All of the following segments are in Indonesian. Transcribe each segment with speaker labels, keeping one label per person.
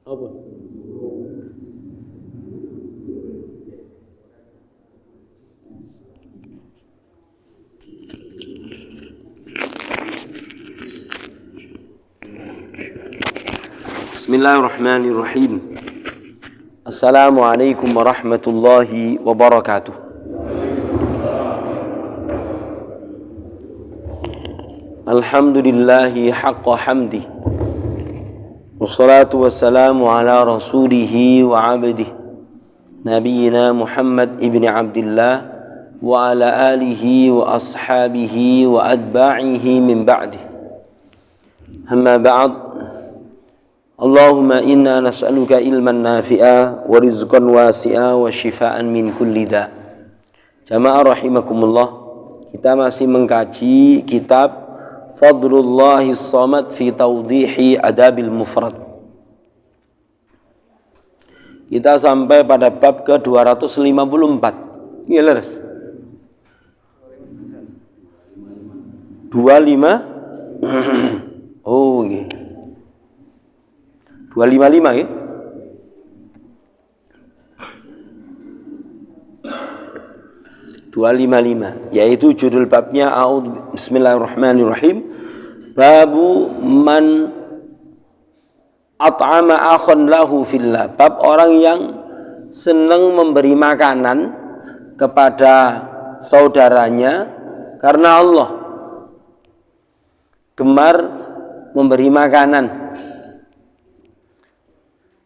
Speaker 1: Apa? Bismillahirrahmanirrahim. Assalamualaikum warahmatullahi wabarakatuh. Alhamdulillahi haqqa hamdi. Wassalatu wassalamu ala rasulihi wa abdihi Nabiyyina Muhammad ibn Abdillah wa ala alihi wa ashabihi wa adba'ihi min ba'dih. Amma ba'd. Allahumma inna nas'aluka ilman nafi'a wa rizqan wasi'a wa shifaan min kulli da'. Jamaah rahimakumullah, kita masih mengkaji kitab Fadlullahis Samad fi Tawdihi Adabil Mufrad. Kita sampai pada bab ke-254. Iya, leres. 25. Oh, nggih. 255 ya. Yaitu judul babnya Bismillahirrahmanirrahim. Babu man at'ama akhan lahu fillah. Bab orang yang senang memberi makanan kepada saudaranya karena Allah. Gemar memberi makanan.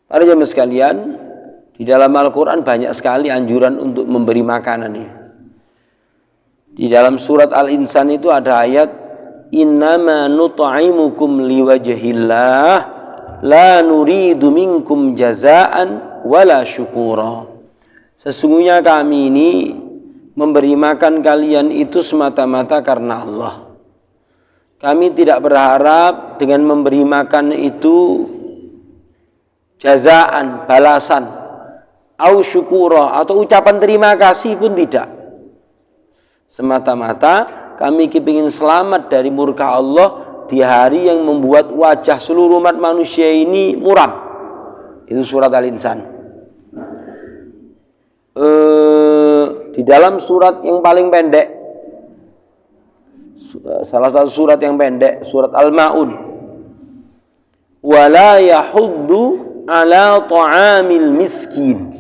Speaker 1: Para jemaah sekalian, di dalam Al-Quran banyak sekali anjuran untuk memberi makanan ya. Di dalam surat Al-Insan itu ada ayat innama nut'imukum liwajhillah la nuridu minkum jazaan wala syukura. Sesungguhnya kami ini memberi makan kalian itu semata-mata karena Allah. Kami tidak berharap dengan memberi makan itu jazaan, balasan, au syukura, atau ucapan terima kasih pun tidak. Semata-mata kami kepingin selamat dari murka Allah di hari yang membuat wajah seluruh umat manusia ini muram. Itu surat Al-Insan. Di dalam surat yang paling pendek, salah satu surat yang pendek, surat Al-Ma'un, wala yahuddu ala ta'amil miskin.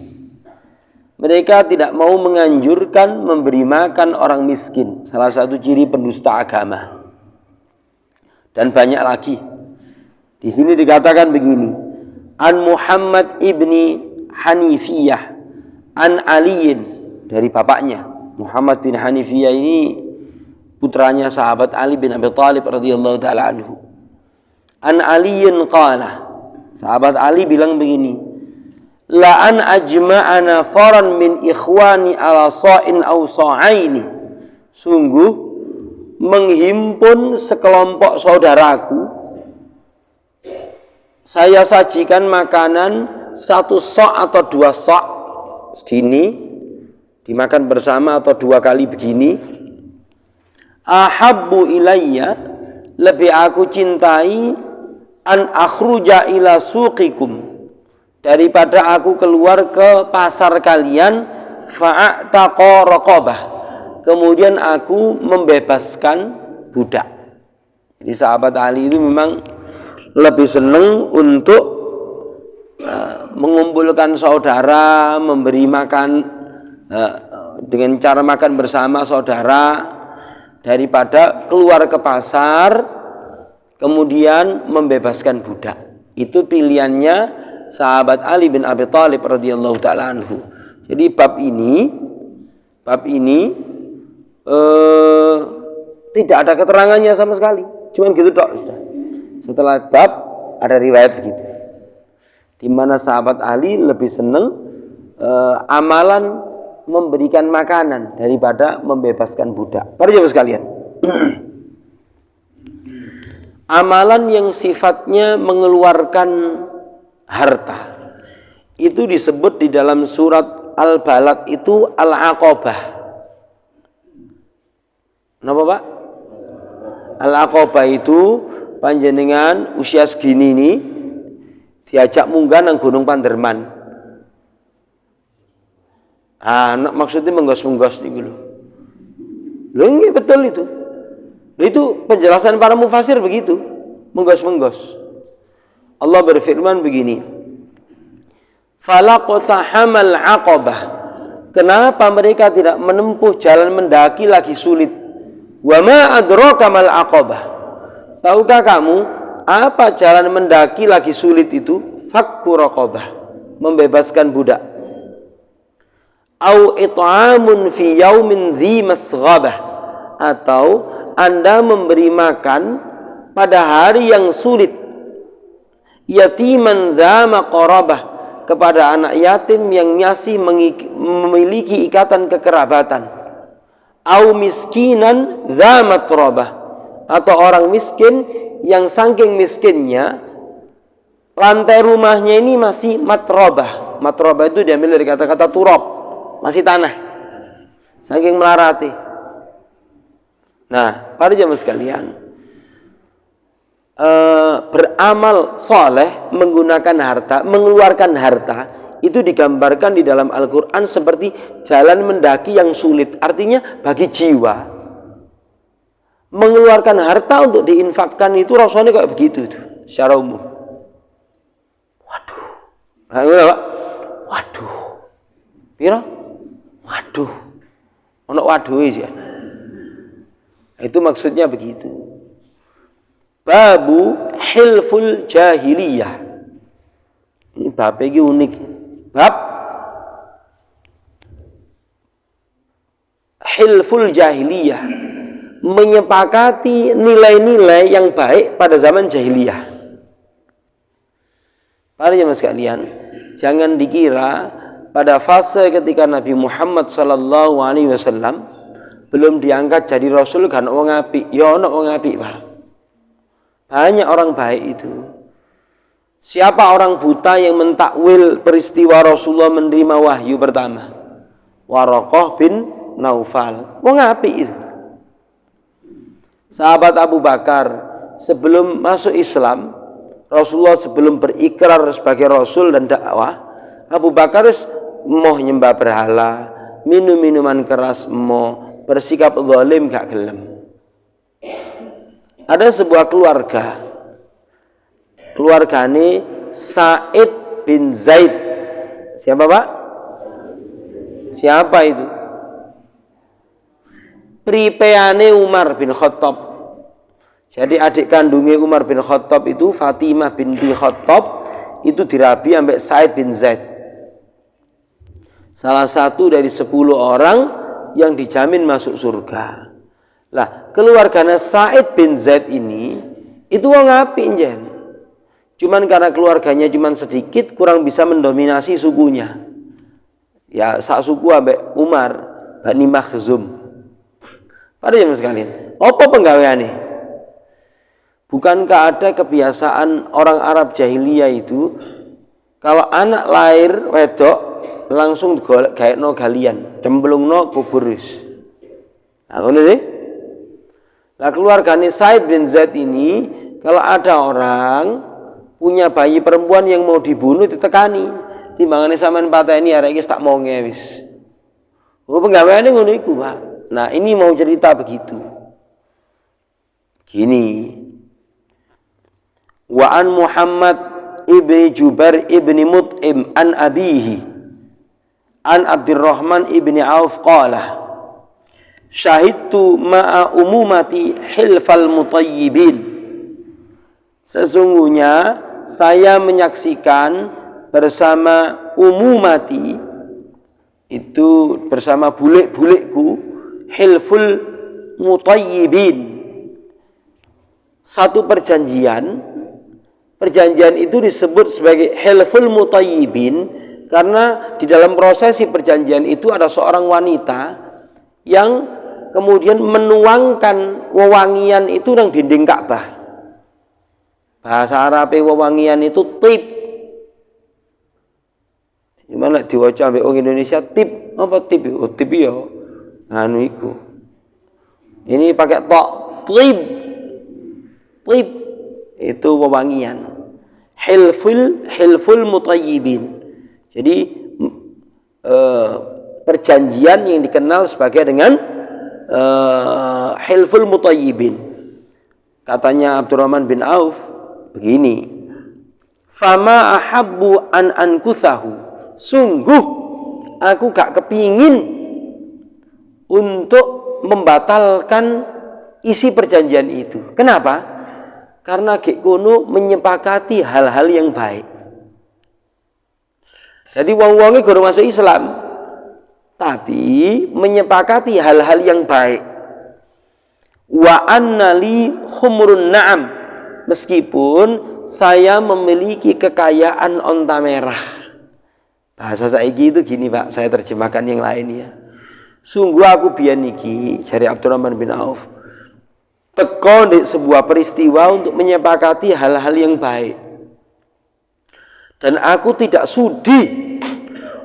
Speaker 1: Mereka tidak mau menganjurkan memberi makan orang miskin. Salah satu ciri pendusta agama. Dan banyak lagi. Di sini dikatakan begini. An Muhammad ibni Hanifiyah. An Aliyin. Dari bapaknya. Muhammad bin Hanifiyah ini putranya sahabat Ali bin Abi Thalib radhiyallahu ta'ala anhu. An Aliyin qala. Sahabat Ali bilang begini. La an ajma'ana faran min ikhwani ala sa'in aw sa'aini. Sungguh menghimpun sekelompok saudaraku, saya sajikan makanan 1 sa' atau 2 sa' segini, dimakan bersama atau 2 kali begini. Ahabbu ilayya, lebih aku cintai an akhruja ila suqikum, daripada aku keluar ke pasar kalian, fa'ataqa raqabah, kemudian aku membebaskan budak. Jadi sahabat Ali itu memang lebih senang untuk mengumpulkan saudara, memberi makan dengan cara makan bersama saudara, daripada keluar ke pasar kemudian membebaskan budak. Itu pilihannya sahabat Ali bin Abi Thalib radhiyallahu ta'ala anhu. Jadi bab ini tidak ada keterangannya sama sekali. Cuman gitu tok sudah. Setelah bab ada riwayat begitu. Di mana sahabat Ali lebih senang amalan memberikan makanan daripada membebaskan budak. Para jemaah sekalian. Amalan yang sifatnya mengeluarkan harta itu disebut di dalam surat Al-Balad itu Al-Aqabah. Kenapa Pak? Al-Aqabah itu panjenengan usia segini ini diajak munggah nang Gunung Panderman. Maksudnya menggos-menggos niku lho. Lho nggih betul itu. Itu penjelasan para mufasir begitu, menggos-menggos. Allah berfirman begini, falaqtahamal aqabah. Kenapa mereka tidak menempuh jalan mendaki lagi sulit? Wa ma adraka mal aqabah. Tahukah kamu apa jalan mendaki lagi sulit itu? Fakku raqabah, membebaskan budak. Au it'amun fi yaumin dzi masghabah, atau Anda memberi makan pada hari yang sulit, yatiman dza maqrabah, kepada anak yatim yang masih memiliki ikatan kekerabatan. Au miskinan dza matrabah, atau orang miskin yang saking miskinnya lantai rumahnya ini masih matrabah. Matrabah itu diambil dari kata-kata turab, masih tanah, saking melarati. Nah, para jemaah sekalian, beramal soleh menggunakan harta, mengeluarkan harta, itu digambarkan di dalam Al-Quran seperti jalan mendaki yang sulit. Artinya bagi jiwa, mengeluarkan harta untuk diinfakkan itu rasanya kayak begitu tuh, secara umum. Waduh, piro? Waduh, ono waduh aja. Itu maksudnya begitu. Babu hilful jahiliyah. Ini bab ini unik. Bab hilful jahiliyah, menyepakati nilai-nilai yang baik pada zaman jahiliyah. Para jemaah sekalian, jangan dikira pada fase ketika Nabi Muhammad SAW belum diangkat jadi Rasul kan wong apik. Ya ono wong apik, Pak. Banyak orang baik itu. Siapa orang buta yang mentakwil peristiwa Rasulullah menerima wahyu pertama? Waraqah bin Naufal. Wong apik itu. Sahabat Abu Bakar sebelum masuk Islam, Rasulullah sebelum berikrar sebagai Rasul dan dakwah, Abu Bakar mau nyembah berhala, minum minuman keras, mau bersikap zalim gak gelem. Ada sebuah keluargane Sa'id bin Zaid. Siapa, Pak? Siapa itu? Pripeane Umar bin Khattab. Jadi adik kandungnya Umar bin Khattab itu Fatimah binti Khattab itu dirabi ambek Sa'id bin Zaid. Salah satu dari 10 orang yang dijamin masuk surga. Lah, keluarganya Sa'id bin Zaid ini itu wong apik njen. Cuman karena keluarganya cuman sedikit, kurang bisa mendominasi sukunya. Ya, sak suku ambek Umar, Bani Makhzum. Pada jemaah sekalian, apa penggaweane? Bukankah ada kebiasaan orang Arab jahiliyah itu kalau anak lahir wedok langsung gaekno galian, cemplungno kubur wis. Nah, ngono sih. Lah keluargane Said bin Zaid ini kalau ada orang punya bayi perempuan yang mau dibunuh ditekani, timbangane sampean pateni arek iki tak monge wis. Oh penggaweane ngono iku, Pak. Nah, ini mau cerita begitu. Gini. Wa an Muhammad ibni Jubair ibni Mut'im an abihi an Abdurrahman ibni Auf qala syahidtu ma'a umumati hilfal mutayyibin. Sesungguhnya saya menyaksikan bersama umumati, itu bersama bule-buleku, hilful mutayyibin, satu perjanjian itu disebut sebagai hilful mutayyibin karena di dalam prosesi perjanjian itu ada seorang wanita yang kemudian menuangkan wewangian itu nang dinding Ka'bah. Bahasa Arab wewangian itu tip. Gimana diwaca ambek wong Indonesia tip? Apa tip? Oh, tip ya. Anu iku. Ini pakai tok, tip. Tip itu wewangian. hilful mutayyibin. Jadi perjanjian yang dikenal sebagai dengan hilful mutayyibin. Katanya Abdurrahman bin Auf begini, fama ahabbu an ankuthahu, sungguh aku gak kepingin untuk membatalkan isi perjanjian itu. Kenapa? Karena gek kono menyepakati hal-hal yang baik. Jadi wong-wonge guru masuk Islam, tapi menyepakati hal-hal yang baik. Wa annali humrun na'am, meskipun saya memiliki kekayaan onta merah. Bahasa saiki itu gini Pak, saya terjemahkan yang lain ya. Sungguh aku biyen iki, jari Abdurrahman bin Auf, teko di sebuah peristiwa untuk menyepakati hal-hal yang baik. Dan aku tidak sudi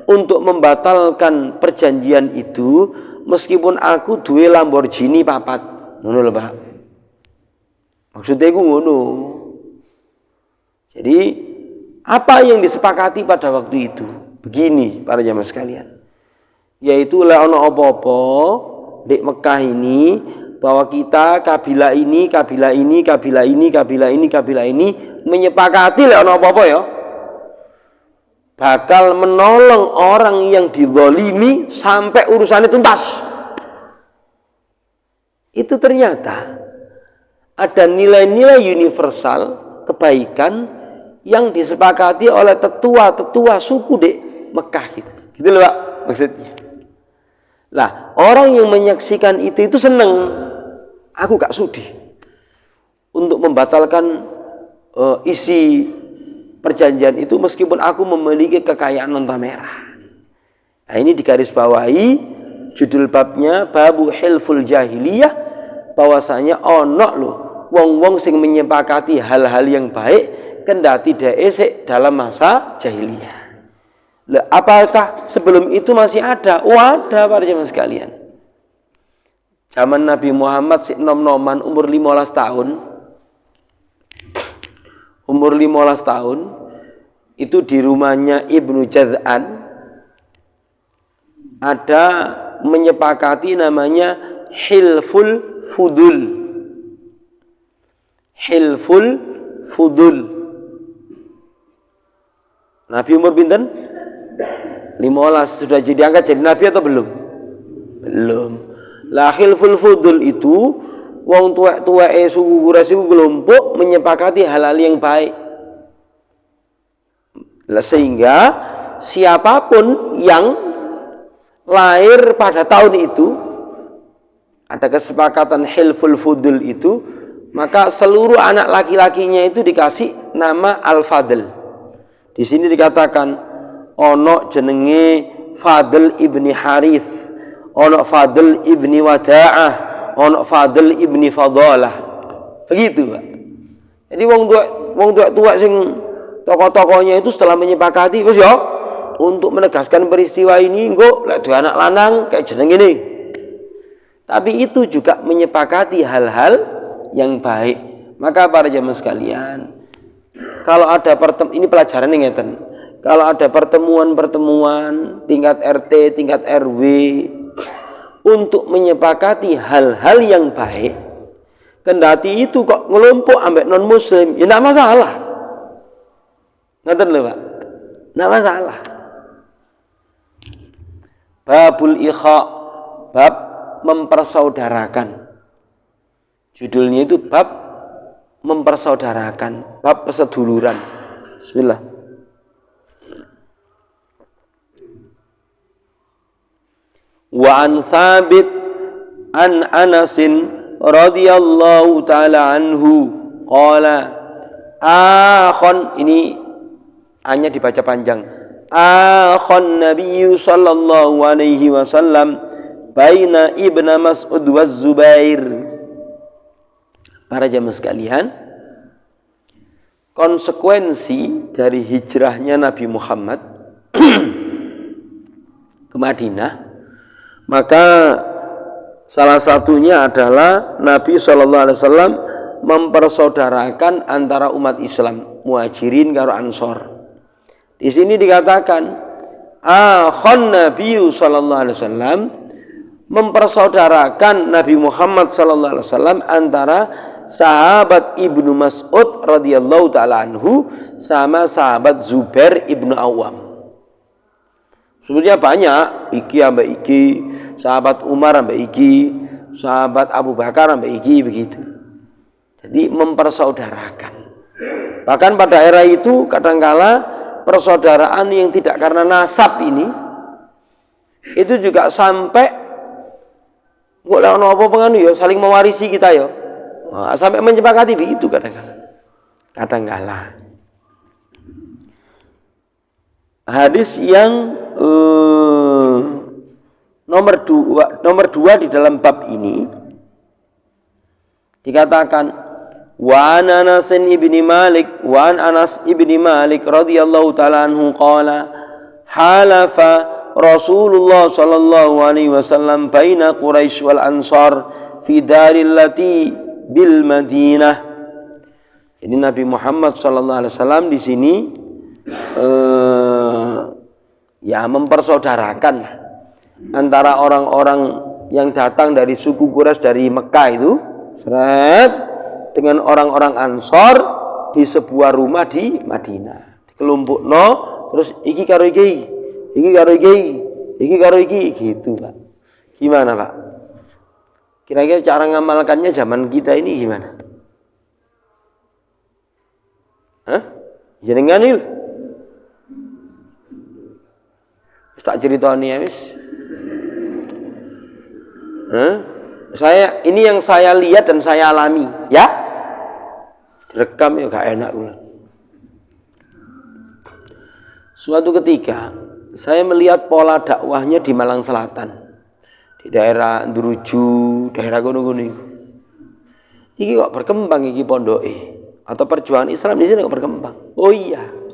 Speaker 1: untuk membatalkan perjanjian itu meskipun aku duwe Lamborghini papat. Ngono lho, Pak. Maksudnya aku ngono. Jadi apa yang disepakati pada waktu itu? Begini para jamaah sekalian. Yaitu la ono apa-apa di Mekah ini bahwa kita kabilah ini menyepakati la ono apa-apa ya. Bakal menolong orang yang dizalimi sampai urusannya tuntas. Itu ternyata ada nilai-nilai universal kebaikan yang disepakati oleh tetua-tetua suku di Mekah gitu. Gitu loh Pak maksudnya. Lah, orang yang menyaksikan itu seneng. Aku gak sudi untuk membatalkan isi perjanjian itu meskipun aku memiliki kekayaan onta merah. Nah, ini digarisbawahi judul babnya babu hilful jahiliyah, bahwasanya ono loh wong-wong sing menyepakati hal-hal yang baik kendati dhek dalam masa jahiliyah. Lah, apakah sebelum itu masih ada? Oh, ada para jemaah sekalian. Zaman Nabi Muhammad si nom-noman umur 15 tahun. Umur 15 tahun itu di rumahnya Ibnu Jaz'an ada menyepakati namanya hilful fudul. Hilful fudul. Nabi umur pinten? 15. Sudah jadi angkat jadi nabi atau belum? Belum. Lah hilful fudul itu wong tuwek-tuweke suku Quraisy kelompok menyepakati hal-hal yang baik. Lah sehingga siapapun yang lahir pada tahun itu ada kesepakatan hilful fudul itu, maka seluruh anak laki-lakinya itu dikasih nama Al-Fadl. Di sini dikatakan ono jenenge Fadl ibni Harith, ono Fadl ibni Wada'ah, ono Fadl ibni Fadalah. Begitu, Pak. Jadi wong tua sing tokoh-tokohnya itu setelah menyepakati wis ya untuk menegaskan peristiwa ini engko lek duwe anak lanang kayak jeneng ini. Tapi itu juga menyepakati hal-hal yang baik. Maka para jamaah sekalian, kalau ada ini pelajaran yang ngeten. Kalau ada pertemuan-pertemuan tingkat RT, tingkat RW untuk menyepakati hal-hal yang baik, kendati itu kok ngelompok ambek non muslim, ya enggak masalah. Ngeten lho, Pak. Enggak masalah. Babul ikha, bab mempersaudarakan. Judulnya itu bab mempersaudarakan, bab perseduluran. Bismillah. Wa an Thabit an Anas radhiyallahu taala anhu qala akhon, ini hanya dibaca panjang, akhon Nabi sallallahu alaihi wasallam baina Ibnu Mas'ud wa Zubair. Para jamaah sekalian, konsekuensi dari hijrahnya Nabi Muhammad ke Madinah, maka salah satunya adalah Nabi SAW mempersaudarakan antara umat Islam, Muhajirin karo Ansor. Di sini dikatakan akhon Nabi sallallahu alaihi wasallam, mempersaudarakan Nabi Muhammad sallallahu alaihi wasallam antara sahabat Ibnu Mas'ud radhiyallahu taala anhu sama sahabat Zubair Ibnu Awam. Sebenarnya banyak, iki ambek iki, sahabat Umar ambek iki, sahabat Abu Bakar ambek iki, begitu. Jadi mempersaudarakan. Bahkan pada era itu kadangkala persaudaraan yang tidak karena nasab ini itu juga sampai boleh ono apa penganu ya, saling mewarisi kita ya. Nah, sampai menyepakati begitu kadang-kala. Hadis yang nomor dua di dalam bab ini dikatakan wa Anas ibni Malik radhiyallahu taala anhu qala halafa Rasulullah sallallahu alaihi wasallam baina Quraisy wal Ansar fi daril lati bil Madinah. Ini Nabi Muhammad sallallahu alaihi wasallam di sini ya mempersaudarakan antara orang-orang yang datang dari suku Quraisy dari Mekah itu dengan orang-orang Ansor di sebuah rumah di Madinah. Dikelompokno terus iki karo iki, iki karo iki, iki karo iki gitu, Pak. Gimana, Pak? Kira-kira cara ngamalkannya zaman kita ini gimana? Hah? Jenengan iki tak ceritani ya, wis. Ini yang saya lihat dan saya alami, ya. Direkam ya gak enak pula. Suatu ketika saya melihat pola dakwahnya di Malang Selatan, di daerah Nduruju, daerah gunung-gunung. Iki kok berkembang iki pondoke atau perjuangan Islam di sini kok berkembang. Oh iya.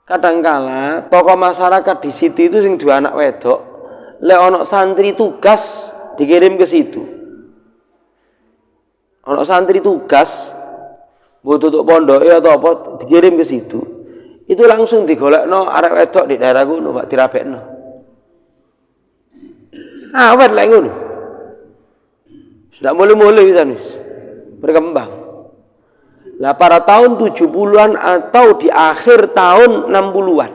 Speaker 1: Kadangkala tokoh masyarakat di situ itu sing dua anak wedok, lek ono santri tugas dikirim ke situ. Ono santri tugas butuh untuk pondok atau apa dikirim ke situ. Itu langsung digolekno arek wedok di daerah ngono, Pak, dirabekno. Awet lek ngono. Sudah mulai wis berkembang. Lah pada tahun 70-an atau di akhir tahun 60-an.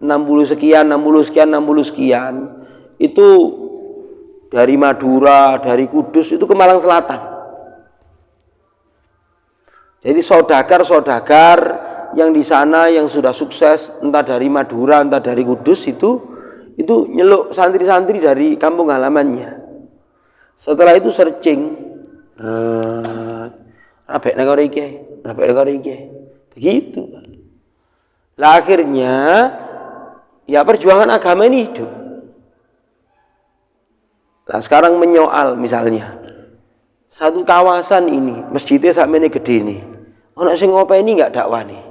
Speaker 1: 60 sekian, 60 sekian, 60 sekian. Itu dari Madura, dari Kudus itu ke Malang Selatan. Jadi saudagar-saudagar yang di sana yang sudah sukses, entah dari Madura, entah dari Kudus itu nyeluk santri-santri dari kampung halamannya. Setelah itu searching, rabek negara iki, begitu. Lah akhirnya ya perjuangan agama ini hidup. Lah sekarang menyoal misalnya satu kawasan ini masjidnya sakmene gede nih, ana sing ngopeni enggak dakwah nih,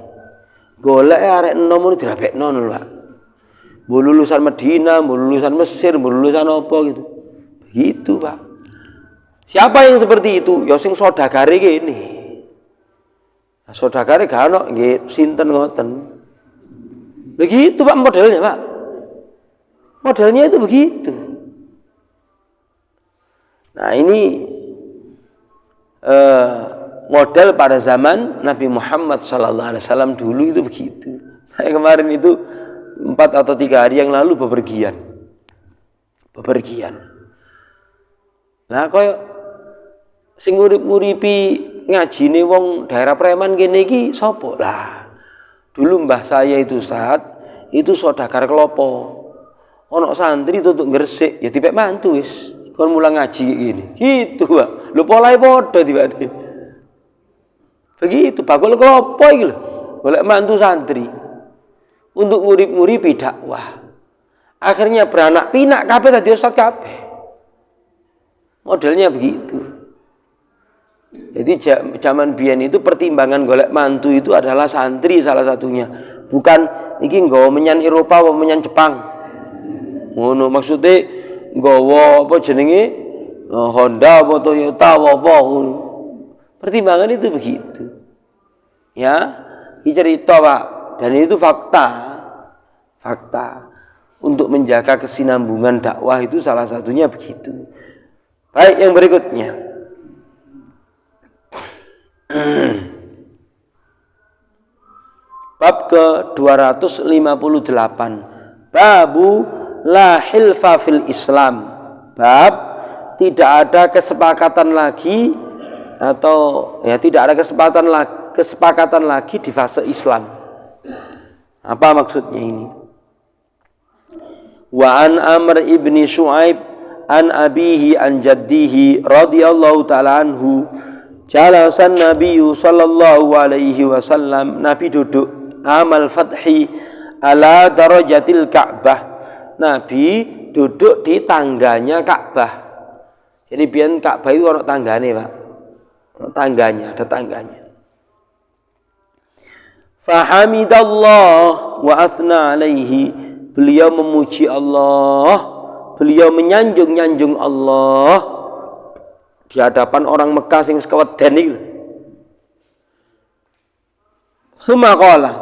Speaker 1: golek arek enom ini dirabekno lho, Pak. Mbok lulusan Madinah, mbok lulusan Mesir, mbok lulusan apa gitu. Begitu, Pak. Siapa yang seperti itu? Ya sing sodagare kene. Nah, sodagare gak ono nggih sinten ngoten. Begitu, Pak, modelnya, Pak. Modelnya itu begitu. Nah, ini model pada zaman Nabi Muhammad SAW dulu itu begitu. Saya kemarin itu 4 atau 3 hari yang lalu bepergian. Nah, koyo sing ngurip-nguripi ngajine wong daerah preman kene iki sapa? Lah, dulu mbah saya itu itu saudagar klopo. Ono santri tutuk gresik, ya dipek mantu wis. Kon mulang ngaji gini. Gitu, Pak. Lho polahe padha tiba-tiba. Begitu, bakul klopo iki lho. Golek mantu santri. Untuk ngurip-nguripi dakwah. Akhirnya beranak pinak kabeh dadi ustaz kabeh. Modelnya begitu. Jadi zaman biyen itu pertimbangan golek mantu itu adalah santri salah satunya. Bukan iki nggawa menyan Eropa apa menyan Jepang. Ngono maksudnya nggawa apa jenenge Honda apa Toyota apa. Pertimbangan itu begitu. Ya, ini cerita Pak, dan itu fakta. Untuk menjaga kesinambungan dakwah itu salah satunya begitu. Baik, yang berikutnya. Bab ke-258. Babu la hilfa fil Islam. Bab tidak ada kesepakatan lagi atau ya tidak ada kesepakatan lagi di fase Islam. Apa maksudnya ini? Wa an Amr ibni Shu'aib an abihi an jaddihi radhiyallahu ta'ala anhu jalasan Nabi sallallahu alaihi wasallam, Nabi duduk amal fathi ala darajatil Ka'bah. Nabi duduk di tangganya Ka'bah. Jadi biar Ka'bah itu ada tanggane, Pak. Ada tangganya. Fahamidallah wa athna alaihi. Beliau memuji Allah, beliau menyanjung Allah di hadapan orang Mekah sing sekeweden iki. Suma qala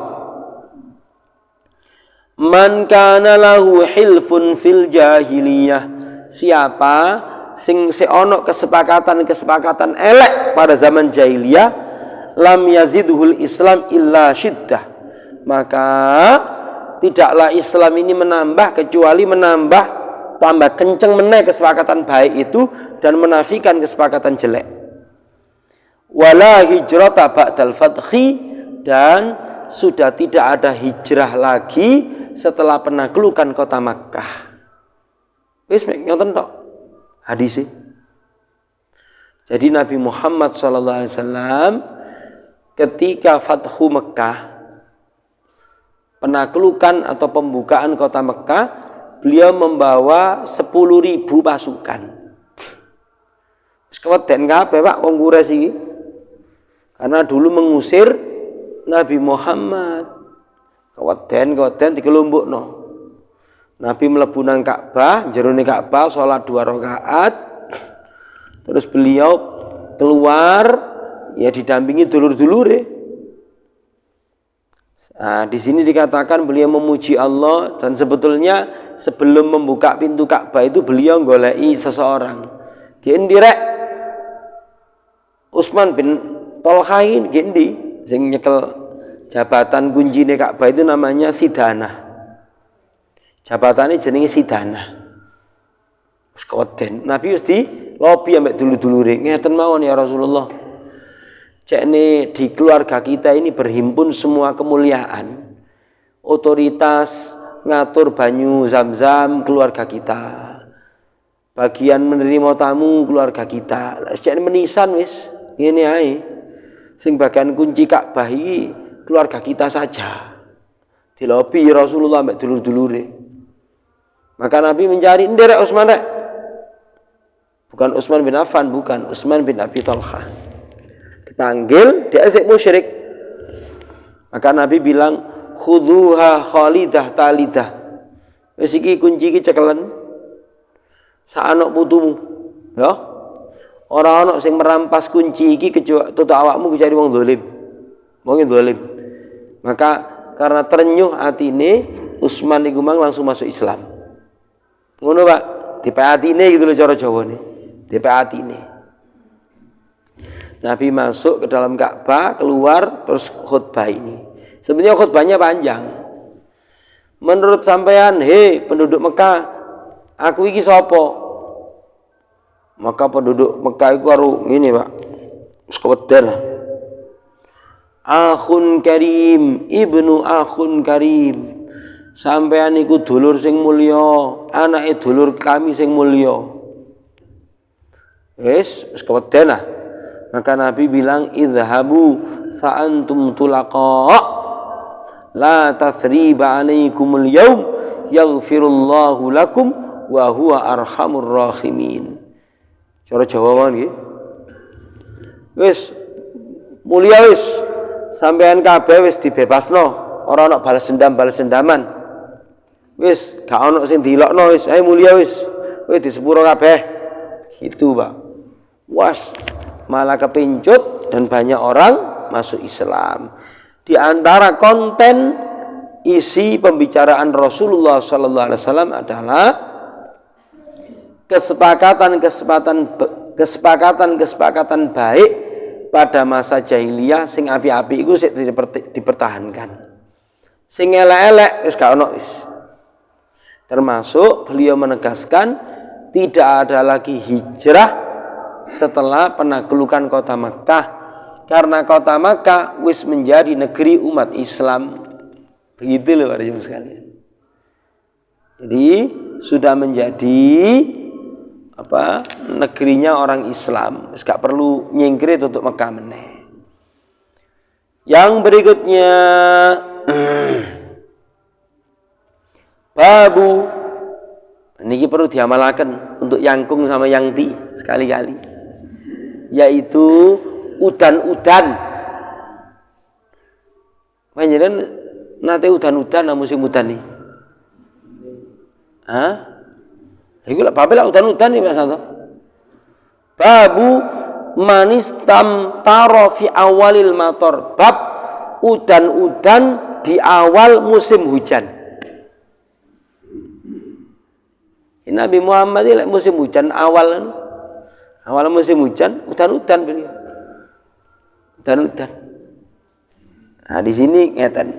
Speaker 1: man kana lahu hilfun fil jahiliyah. Siapa sing seono kesepakatan elek pada zaman jahiliyah, lam yazidhul Islam illa syiddah. Maka tidaklah Islam ini menambah kecuali tambah kenceng meneh kesepakatan baik itu dan menafikan kesepakatan jelek. Wala hijrata ba'dal fathi, dan sudah tidak ada hijrah lagi setelah penaklukan kota Makkah. Wis ngoten tok hadis. Jadi Nabi Muhammad SAW ketika Fathu Mekah, penaklukan atau pembukaan kota Mekah, beliau membawa 10.000 pasukan. Wis keweden kabeh Pak wong Quraisy iki. Karena dulu mengusir Nabi Muhammad. Keweden dikelompokno. Nabi mlebu nang Ka'bah, jerone Ka'bah salat 2 rakaat. Terus beliau keluar ya didampingi dulur-dulure. Nah, di sini dikatakan beliau memuji Allah, dan sebetulnya sebelum membuka pintu Ka'bah itu beliau goleki seseorang. Gendirek Utsman bin Tolha ini sing nyekel jabatan kuncine Ka'bah itu namanya Sidanah. Jabatannya jenenge Sidanah. Wis keweden. Nabi wis di lobi ambek dulur-dulure. Ngeten mawon ya Rasulullah. Cekne di keluarga kita ini berhimpun semua kemuliaan. Otoritas ngatur banyu Zam-Zam keluarga kita. Bagian menerima tamu keluarga kita. Cekne menisan wis ngene ae. Sing bagian kunci Ka'bah iki keluarga kita saja. Di lobi Rasulullah ambek dulur-dulure. Maka Nabi mencari nderek Utsman rek. Bukan Utsman bin Affan, bukan Utsman bin Abi Thalhah. Dipanggil, dia asik musyrik. Maka Nabi bilang, "Khudhuha khalidah talidah." Wis iki kunci iki cekelen. Sak anak putumu. Ya. Ora ana sing merampas kunci iki kecuali tutuk awakmu cari wong zalim. Wong zalim. Maka karena terenyuh atine, Utsman iku mang langsung masuk Islam. Ngono Pak, dipeatine gitu lho cara Jawane. Dipeatine. Nabi masuk ke dalam Ka'bah, keluar terus khutbah ini. Sebenarnya khutbahnya panjang. Menurut sampean, hei penduduk Mekah, aku iki sapa? Maka penduduk Mekah iku karo ngene, Pak. Wis keweden. Akhun karim, ibnu akhun karim. Sampean iku dulur sing mulya, anake dulur kami sing mulya. Wis keweden lah. Maka Nabi bilang, idhabu fa antum tulaqa la tathriba alaikumul yaum yaghfirullahu lakum wa huwa arhamur rahimin. Cara Jawa nggih. Wis mulia wis, sampean kabeh wis dibebasno, ora ana balas dendaman. Wis gak ana sing dilokno wis, ayo mulia wis. Wis disepuro kabeh. Gitu, Pak. Was, malah kepincut dan banyak orang masuk Islam. Di antara konten isi pembicaraan Rasulullah sallallahu alaihi wasallam adalah kesepakatan baik pada masa jahiliyah sing api-api iku sik dipertahankan. Sing elek-elek wis gak ono wis. Termasuk beliau menegaskan tidak ada lagi hijrah setelah penaklukan kota Makkah, karena kota Makkah wis menjadi negeri umat Islam. Begitu loh para jemaah sekalian. Jadi sudah menjadi negerinya orang Islam, wis gak perlu nyingkir tutup Mekah meneh. Yang berikutnya babu ini perlu diamalkan untuk yangkung sama yangti sekali-kali, yaitu udan-udan. Panjenengan nate udan-udan nang musim udan nih. Iku lak babe lak udan-udan nih Mas Santo. Babu manistam taro fi awalil mator. Bab udan-udan di awal musim hujan. Nabi Muhammad ini musim hujan awal musim hujan udan-udan beliau. Udan-udan. Nah di sini ngeten.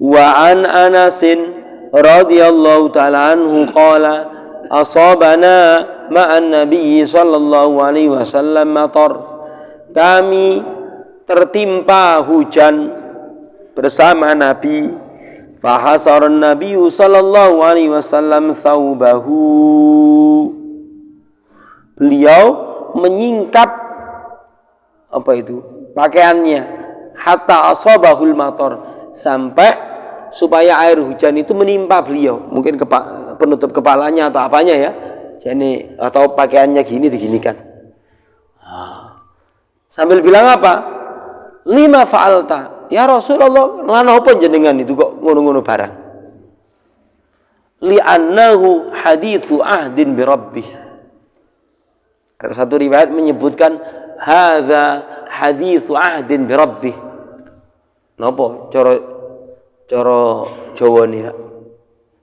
Speaker 1: Wa an Anasin radhiyallahu ta'ala anhu qala asabana ma'an nabiy sallallahu alaihi wasallam matar. Kami tertimpa hujan bersama Nabi. Fahasaran Nabi sallallahu alaihi wasallam thawbahu. Beliau menyingkap pakaiannya hatta asabahul matar, sampai supaya air hujan itu menimpa beliau. Mungkin penutup kepalanya atau apanya ya. Jadi atau pakaiannya gini diginikan. Sambil bilang apa? Lima fa'alta. Ya Rasulullah, ngana apa jenengan itu kok ngono-ngono barang? Li'annahu hadithu ahdin bi rabbih. Ada satu riwayat menyebutkan hadza hadithu ahdin bi rabbih. Napa cara Jawa nih?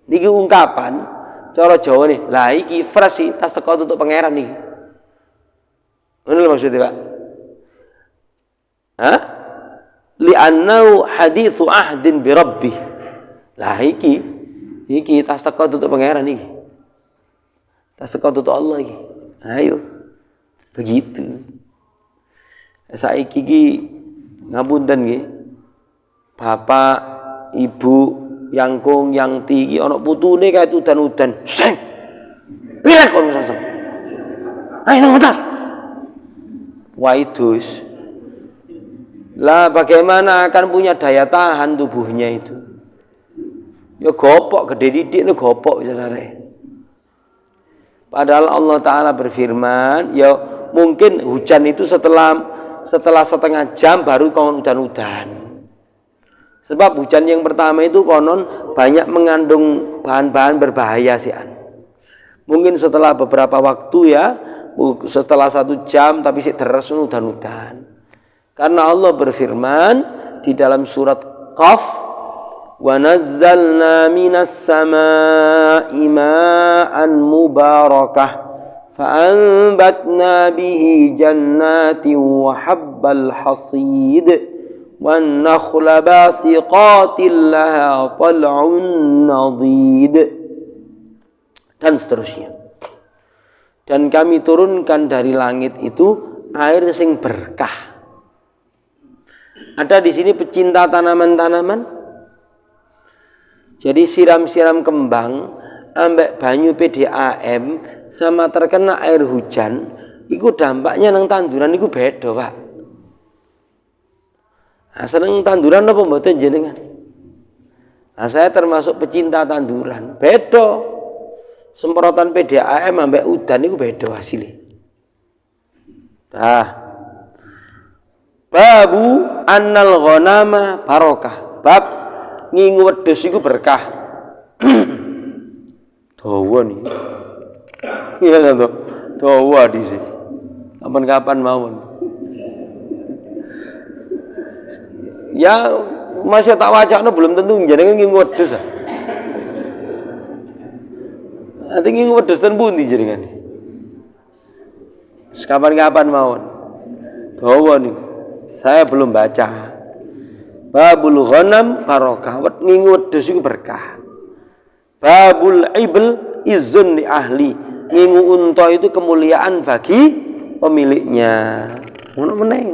Speaker 1: Niki ungkapan cara Jawa nih. Lah iki fresh tas teko tutuk pangeran niki. Ngono lho maksudnya, Pak. Li'annahu hadithu ahdin bi rabbih. Lah iki tas teko tutuk pangeran iki. Tas teko tutuk Allah iki. Ayo. Begitu. Saiki iki ngapunten nggih. Bapak, Ibu, yangkung, yangti iki ana putune kae udan-udan. Sing. Pilek kon sesem. Ayo nang atas. Waidus. Lah bagaimana akan punya daya tahan tubuhnya itu? Ya gopok, gede didik itu gopok saudara. Padahal Allah Ta'ala berfirman, ya mungkin hujan itu setelah setengah jam baru konon udan-udan. Sebab hujan yang pertama itu konon banyak mengandung bahan-bahan berbahaya sih. Mungkin setelah beberapa waktu ya, setelah 1 jam tapi sih deres udan-udan. Karena Allah berfirman di dalam surat Qaf, wa nazzalna minas samaa'i ma'an mubarakah fa'anbatna bihi jannatin wa habbal hasid wan nakhla basiqatin laha tal'un nadid, dan seterusnya. Dan kami turunkan dari langit itu air sing berkah. Ada di sini pecinta tanaman-tanaman. Jadi siram-siram kembang ambek banyu PDAM sama terkena air hujan, itu dampaknya nang tanduran itu beda, Pak. Nah, seneng tanduran apa mboten jenengan? Nah, saya termasuk pecinta tanduran. Beda. Semprotan PDAM ambek udan itu beda hasilnya. Babu annal ghanama barokah. Bab ngingu wedhus iku berkah. Dawa nih. Iya toh. Tuh di sini. Kapan-kapan mawon. Ya masih tak wacana belum tentu jenengan nggih wedhus. Ati nggih wedhus ten pundi jenengan? Kapan-kapan mawon. Dawa niku. Saya belum baca. Babul ghanam barokah. Ngingu wedhus iku berkah. Babul ibl izun li ahli. Ngingu unta itu kemuliaan bagi pemiliknya. Ngono meneh.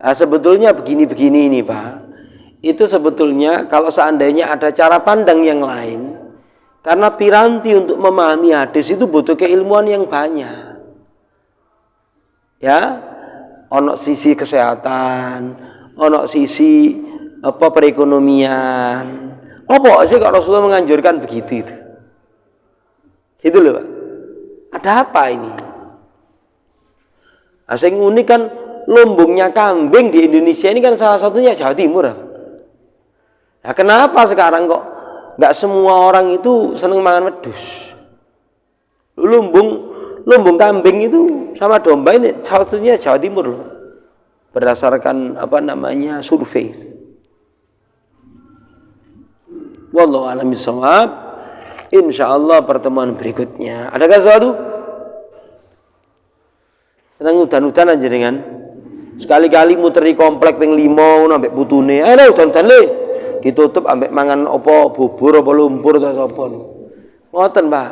Speaker 1: Nah, sebetulnya begini-begini ini Pak. Itu sebetulnya kalau seandainya ada cara pandang yang lain, karena piranti untuk memahami hadis itu butuh keilmuan yang banyak. Ya, ono sisi kesehatan, ono sisi perekonomian. Apa sih kok Rasulullah menganjurkan begitu itu? Itu loh Pak. Ada apa ini? Asing unik kan lumbungnya kambing di Indonesia ini kan salah satunya Jawa Timur. Nah, kenapa sekarang kok nggak semua orang itu seneng makan wedhus? Lumbung kambing itu sama domba ini salah satunya Jawa Timur loh. Berdasarkan survei. Wallahu a'lam bishawab. Insyaallah pertemuan berikutnya. Adakah sesuatu? Senang udan-udanan jenengan. Sekali-kali muteri komplek ping 5 ambek putune. Ayo udan-udan le. Ditutup ambek mangan apa bubur apa lumpur atau apa. Ngoten, Pak.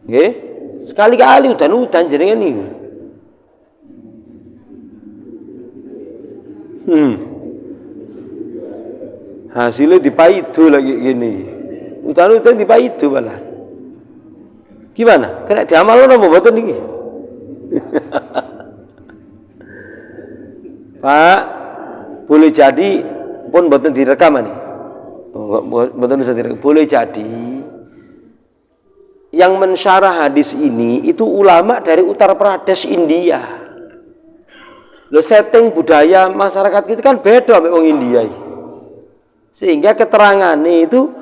Speaker 1: Nggih. Sekali-kali udan-udan jenengan niku. Hasilnya dipaidu lagi gini. Udan-udan dipaidu malah. Gimana? Kena diamal apa mboten niki? Pak, boleh jadi pun mboten direkam nih. Mboten bisa direkam. Boleh jadi yang mensyarah hadis ini itu ulama dari Uttar Pradesh, India. Lo setting budaya masyarakat kita kan beda sama orang India. Sehingga keterangannya itu